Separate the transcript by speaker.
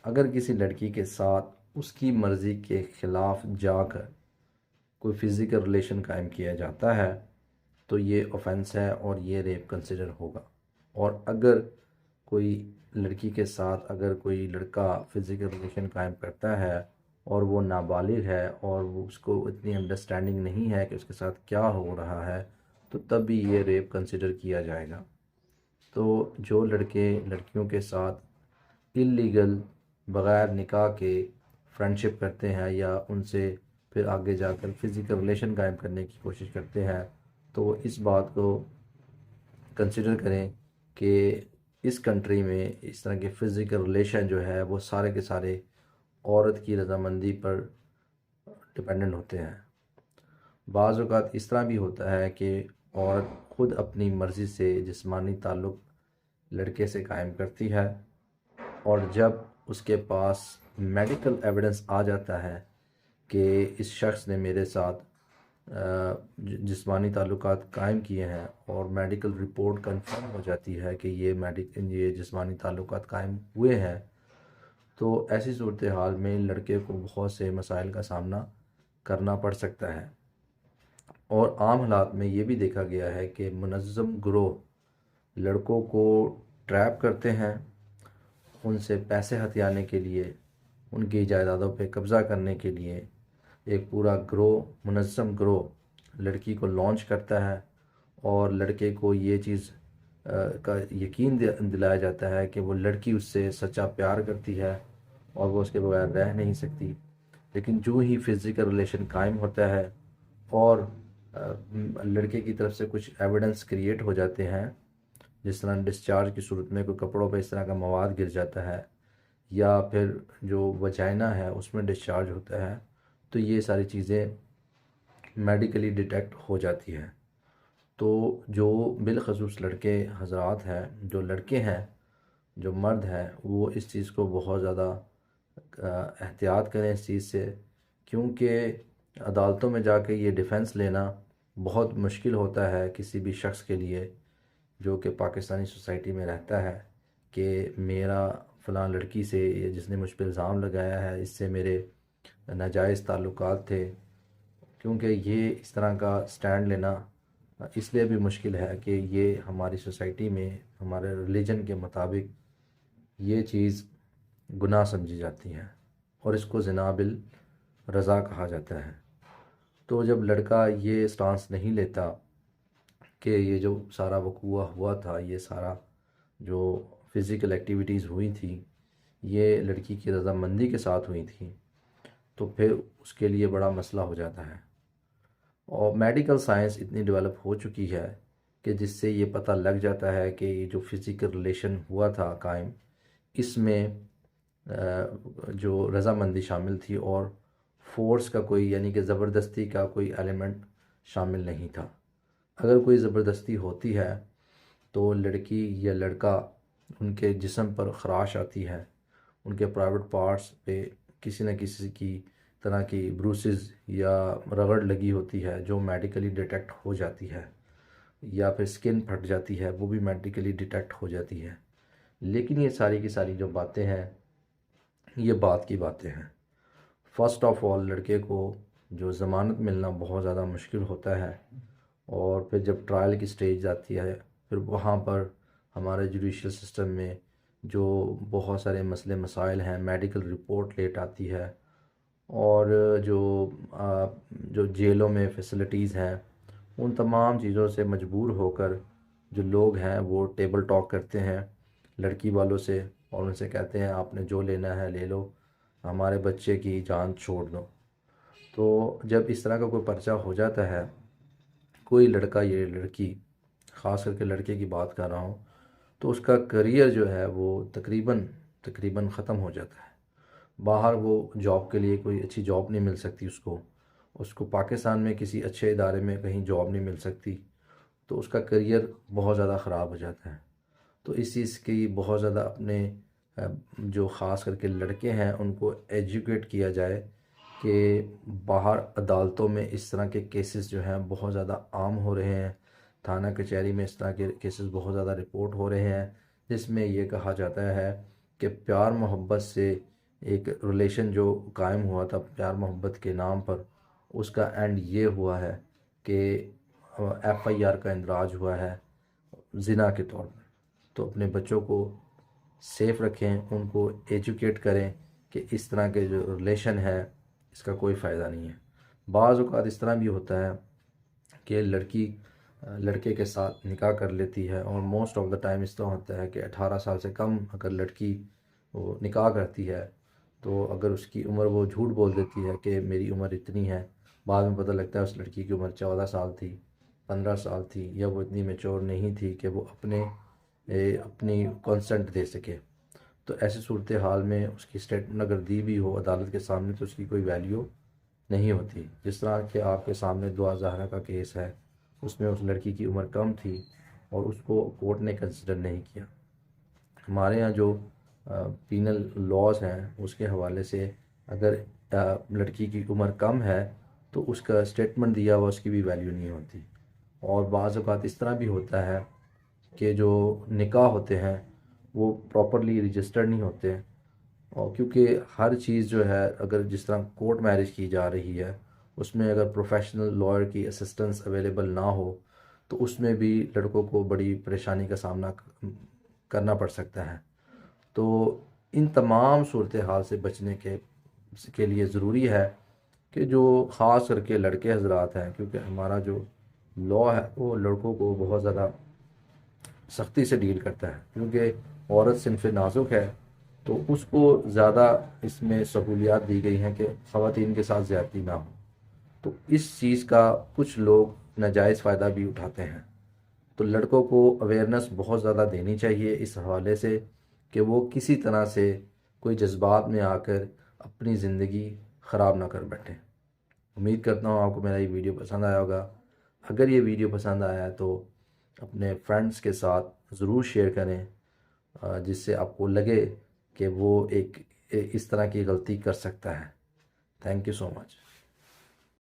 Speaker 1: अगर किसी लड़की के साथ उसकी मर्ज़ी के ख़िलाफ़ जाकर कोई फ़िज़िकल रिलेशन कायम किया जाता है तो ये ऑफेंस है और ये रेप कंसिडर होगा। और अगर कोई लड़की के साथ अगर कोई लड़का फ़िज़िकल रिलेशन कायम करता है और वो नाबालिग है और वो उसको इतनी अंडरस्टैंडिंग नहीं है कि उसके साथ क्या हो रहा है, तो तब भी ये रेप कंसिडर किया जाएगा। तो जो लड़के लड़कियों के साथ इल्लीगल बग़ैर निकाह के फ्रेंडशिप करते हैं या उनसे फिर आगे जाकर फ़िज़िकल रिलेशन कायम करने की कोशिश करते हैं, तो इस बात को कंसिडर करें कि इस कंट्री में इस तरह के फ़िज़िकल रिलेशन जो है वो सारे के सारे औरत की रज़ामंदी पर डिपेंडेंट होते हैं। बाज़ औक़ात इस तरह भी होता है कि औरत ख़ुद अपनी मर्ज़ी से जिस्मानी ताल्लुक़ लड़के से कायम करती है और जब उसके पास मेडिकल एविडेंस आ जाता है कि इस शख्स ने मेरे साथ जिस्मानी ताल्लुकात कायम किए हैं और मेडिकल रिपोर्ट कंफर्म हो जाती है कि ये जिस्मानी ताल्लुकात कायम हुए हैं, तो ऐसी सूरत हाल में लड़के को बहुत से मसाइल का सामना करना पड़ सकता है। और आम हालात में ये भी देखा गया है कि मुनज़्ज़म गिरोह लड़कों को ट्रैप करते हैं, उनसे पैसे हथियाने के लिए, उनकी जायदादों पे कब्ज़ा करने के लिए एक पूरा गिरोह, मुनज़्ज़म गिरोह लड़की को लॉन्च करता है और लड़के को ये चीज़ का यकीन दिलाया जाता है कि वो लड़की उससे सच्चा प्यार करती है और वो उसके बगैर रह नहीं सकती। लेकिन जो ही फ़िज़िकल रिलेशन कायम होता है और लड़के की तरफ से कुछ एविडेंस क्रिएट हो जाते हैं, जिस तरह डिस्चार्ज की सूरत में कोई कपड़ों पे इस तरह का मवाद गिर जाता है या फिर जो वजाइना है उसमें डिस्चार्ज होता है, तो ये सारी चीज़ें मेडिकली डिटेक्ट हो जाती हैं। तो जो बिलख़ुसूस लड़के हज़रात हैं, जो लड़के हैं, जो मर्द हैं, वो इस चीज़ को बहुत ज़्यादा एहतियात करें इस चीज़ से, क्योंकि अदालतों में जाके ये डिफेंस लेना बहुत मुश्किल होता है किसी भी शख्स के लिए जो कि पाकिस्तानी सोसाइटी में रहता है कि मेरा फ़लाँ लड़की से जिसने मुझ पे इल्ज़ाम लगाया है इससे मेरे नाजायज़ ताल्लुकात थे। क्योंकि ये इस तरह का स्टैंड लेना इसलिए भी मुश्किल है कि ये हमारी सोसाइटी में हमारे रिलीजन के मुताबिक ये चीज़ गुनाह समझी जाती है और इसको ज़िना बिल रज़ा कहा जाता है। तो जब लड़का ये स्टांस नहीं लेता कि ये जो सारा वक़ूआ हुआ था, ये सारा जो फ़िज़िकल एक्टिविटीज़ हुई थी, ये लड़की की रज़ामंदी के साथ हुई थी, तो फिर उसके लिए बड़ा मसला हो जाता है। और मेडिकल साइंस इतनी डेवलप हो चुकी है कि जिससे ये पता लग जाता है कि ये जो फ़िज़िकल रिलेशन हुआ था कायम, इसमें जो रज़ामंदी शामिल थी और फ़ोर्स का कोई यानी कि ज़बरदस्ती का कोई एलिमेंट शामिल नहीं था। अगर कोई ज़बरदस्ती होती है तो लड़की या लड़का उनके जिस्म पर ख़राश आती है, उनके प्राइवेट पार्ट्स पे किसी न किसी की तरह की ब्रूसेस या रगड़ लगी होती है जो मेडिकली डिटेक्ट हो जाती है, या फिर स्किन फट जाती है, वो भी मेडिकली डिटेक्ट हो जाती है। लेकिन ये सारी की सारी जो बातें हैं, ये बात की बातें हैं। फ़र्स्ट ऑफ़ ऑल लड़के को जो ज़मानत मिलना बहुत ज़्यादा मुश्किल होता है और फिर जब ट्रायल की स्टेज आती है, फिर वहाँ पर हमारे जुडिशल सिस्टम में जो बहुत सारे मसले मसाइल हैं, मेडिकल रिपोर्ट लेट आती है और जो जेलों में फ़ैसिलिटीज़ हैं, उन तमाम चीज़ों से मजबूर होकर जो लोग हैं वो टेबल टॉक करते हैं लड़की वालों से और उनसे कहते हैं आपने जो लेना है ले लो, हमारे बच्चे की जान छोड़ दो। तो जब इस तरह का कोई पर्चा हो जाता है, कोई लड़का या लड़की, ख़ास करके लड़के की बात कर रहा हूँ, तो उसका करियर जो है वो तकरीबन तकरीबन ख़त्म हो जाता है। बाहर वो जॉब के लिए कोई अच्छी जॉब नहीं मिल सकती उसको, उसको पाकिस्तान में किसी अच्छे इदारे में कहीं जॉब नहीं मिल सकती, तो उसका करियर बहुत ज़्यादा ख़राब हो जाता है। तो इस चीज़ की बहुत ज़्यादा अपने जो ख़ास करके लड़के हैं उनको एजुकेट किया जाए कि बाहर अदालतों में इस तरह के केसेस जो हैं बहुत ज़्यादा आम हो रहे हैं, थाना कचहरी में इस तरह के केसेस बहुत ज़्यादा रिपोर्ट हो रहे हैं, जिसमें ये कहा जाता है कि प्यार मोहब्बत से एक रिलेशन जो कायम हुआ था प्यार मोहब्बत के नाम पर, उसका एंड ये हुआ है कि FIR का इंदराज हुआ है ज़िना के तौर पर। तो अपने बच्चों को सेफ़ रखें, उनको एजुकेट करें कि इस तरह के जो रिलेशन है इसका कोई फ़ायदा नहीं है। बाज़ औक़ात इस तरह भी होता है कि लड़की लड़के के साथ निकाह कर लेती है, और मोस्ट ऑफ़ द टाइम इस तरह होता है कि 18 साल से कम अगर लड़की वो निकाह करती है, तो अगर उसकी उम्र वो झूठ बोल देती है कि मेरी उम्र इतनी है, बाद में पता लगता है उस लड़की की उम्र 14 साल थी, 15 साल थी, या वो इतनी मैच्योर नहीं थी कि वो अपनी कंसेंट दे सके। तो ऐसी सूरत हाल में उसकी स्टेटमेंट अगर दी भी हो अदालत के सामने तो उसकी कोई वैल्यू नहीं होती। जिस तरह के आपके सामने दुआ ज़हरा का केस है, उसमें उस लड़की की उम्र कम थी और उसको कोर्ट ने कंसिडर नहीं किया। हमारे यहाँ जो पीनल लॉज हैं उसके हवाले से अगर लड़की की उम्र कम है तो उसका स्टेटमेंट दिया हुआ उसकी भी वैल्यू नहीं होती। और बाज़ औक़ात इस तरह भी होता है कि जो निकाह होते हैं वो प्रॉपरली रजिस्टर्ड नहीं होते, और क्योंकि हर चीज़ जो है अगर जिस तरह कोर्ट मैरिज की जा रही है उसमें अगर प्रोफेशनल लॉयर की असिस्टेंस अवेलेबल ना हो तो उसमें भी लड़कों को बड़ी परेशानी का सामना करना पड़ सकता है। तो इन तमाम सूरत हाल से बचने के लिए ज़रूरी है कि जो ख़ास करके लड़के हजरात हैं, क्योंकि हमारा जो लॉ है वो लड़कों को बहुत ज़्यादा सख्ती से डील करता है, क्योंकि औरत सिनफ़ नाजुक है, तो उसको ज़्यादा इसमें सहूलियात दी गई हैं कि ख़वातीन के साथ ज़्यादती ना हो। तो इस चीज़ का कुछ लोग नाजायज़ फ़ायदा भी उठाते हैं। तो लड़कों को अवेयरनेस बहुत ज़्यादा देनी चाहिए इस हवाले से कि वो किसी तरह से कोई जज्बात में आकर अपनी ज़िंदगी ख़राब ना कर बैठें। उम्मीद करता हूँ आपको मेरा ये वीडियो पसंद आया होगा। अगर ये वीडियो पसंद आया है तो अपने फ्रेंड्स के साथ ज़रूर शेयर करें, जिससे आपको लगे कि वो इस तरह की गलती कर सकता है। Thank you so much.